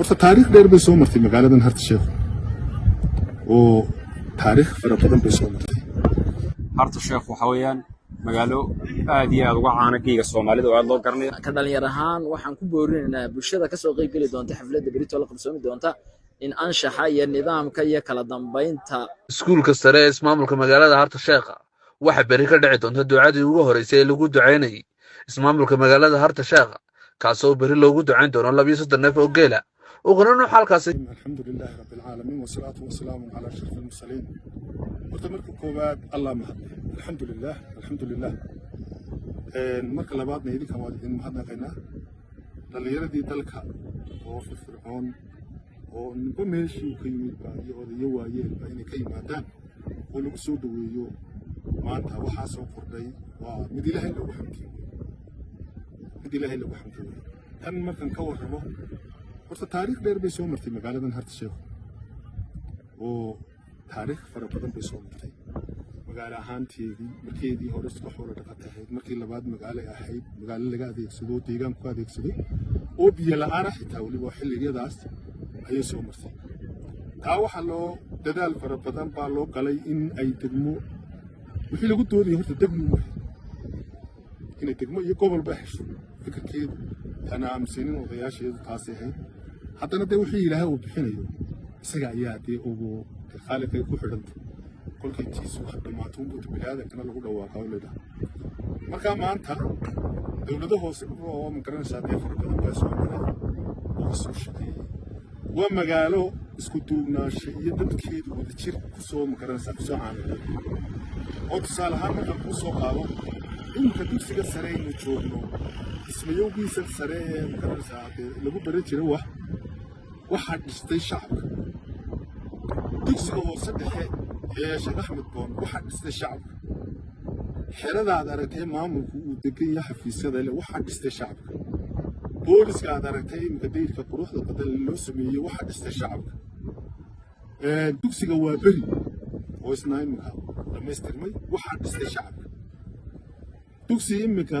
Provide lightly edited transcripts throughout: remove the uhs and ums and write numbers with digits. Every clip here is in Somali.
horta taariikh dheer bay soo martay magaaladan Harta Sheekh oo taariikh fara badan bay soo martay. Harta Sheekh waxa weeyaan magaalo aad iyo aad uga caan ah Soomaalida oo aad loo garanayo. Ka dhalinyar ahaan waxaan ku boorinaynaa bulshada ka soo qayb gali doonta xafladda berito la qabsoomi doonta in anshaxa iyo nidaamka iyo kala dambeynta iskuulka sare ee ismaamulka magaalada Harta Sheekh waxa bari ka dhici doonta ducadii ugu horeysay ee lagu duceynay ismaamulka magaalada Harta Sheekh kaasoo bari loogu duceyn doono 2 neef oo geela وقررنا حال كاسي. الحمد لله رب العالمين والصلاة والسلام على أشرف المرسلين. مرتمرك كوباد الله مهد. الحمد لله الحمد لله. مرك لبعضنا يدي كمان إن مهدنا غنا. اللي يردي تلك هو في فرعون ونقومش وكيمي بعدي أو يوا بين كي مادان ولقصود ويو ما أنت وحاسو قردي ومدي له إلا وحمكي. مدي له إلا وحمكي. هم مركن كور ربه. horta taariikh dheer bay soo martay magaaladan Harta Sheekh oo taariikh fara badan bay soo martay magaalo ahaanteedii markeedii hore isku xoolo dhaqata ahayd markii labaad magaalo ahayd magaalo laga adeegsado deegaanku adeegsado oo biyo la'aan ah xitaa waliba xilligadaas ayay soo martay taa waxa loo dadaal fara badan baa loo galay in ay degmo wixii lagu doodayay horta degmo inay degmo iyo gobol ba hesho fikirkeedu ana aaminsanin odayaasheedu taasi ahayd haddana dee wixii ilaahay uu bixinayo isaga ayaa dee ugu khaalifay ku xidhantay kolkay tiisu wax dhamaato unbuu bini'aadankana lagu dhawaaqaa leedahay markaa maanta dowlado hoose oo magaranaysaa dee fara badan baa soo maray oo soo shaqeeyey waa magaalo isku duubnaansho iyo dadkeedu wada jir kusoo magaranaysaa kusoo caanay oo tusaale ahaan marka kuu soo qaado inta dugsiga sare aynu joogno ismayowgiisa sare ee magaranaysaa lagu baran jiray waxaa dhistay shacabka dugsiga hoose dhexe ee Sheekh Axmed Boon waxaa dhistay shacabka xeradaad aragtay maamulku uu degan yahay xafiisyada leh waxaa dhistay shacabka booliska aad aragtay madaxda quruxda badan loo sameeyay waxaa dhistay shacabka dugsiga waa bari oo isnaa imika dhamaystirmay waxaa dhistay shacabka dugsi imika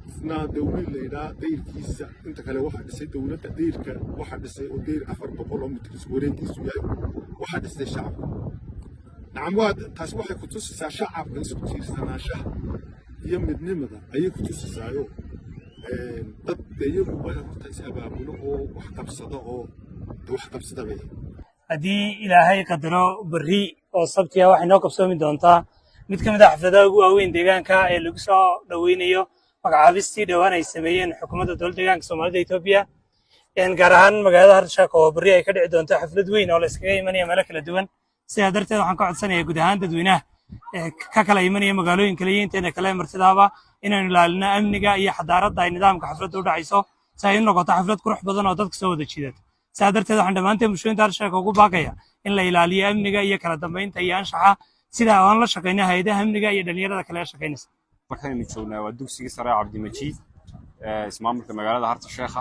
isnaa dawlad leeyahay deyrkiisa inta kale waxaa dhisay dawladda deyrka waxaa dhisay oo deyr 400 mitir wareegiisu yahay waxaa dhistay shacabka nacam waa taas waxay ku tusaysaa shacabka isku tiirsanaashaha iyo midnimada ayay ku tusaysaa dad iyagu way horta is abaabulo oo wax qabsada bay haddii ilaahay qadaro berri oo sabtiya waxay noo qabsoomi doontaa mid ka mid ah xafladaha ugu waaweyn deegaanka ee lagu soo dhaweynayo magacaabistii dhawaan ay sameeyeen xukuumadda dowladda deegaanka Soomaalida Itoobiya gaar ahaan magaalada Harta Sheekh oo berri ay ka dhici doonto xaflad weyn oo la iskaga imanayo meelo kala duwan sidaa darteed waxaan ka codsanayaa guud ahaan dadweynaha ka kala imanaya magaalooyin kale iyo inteena kale martidaaba inaan ilaalino amniga iyo xadaaradda ay nidaamka xafladda u dhacayso si ay u noqoto xaflad qurux badan oo dadka soo wada jiidata sidaa darteed waxaan dhammaanteen bulshooyinka Harta Sheekh ugu baaqaya in la ilaaliyo amniga iyo kala dambeynta iyo anshaxa sida aan la shaqeyno hay'adaha amniga iyo dhalinyarada kale ee shaqeynaysa waxaynu joognaa waa dugsiga sare Cabdi Majiid ismaamulka magaalada Harta Sheekh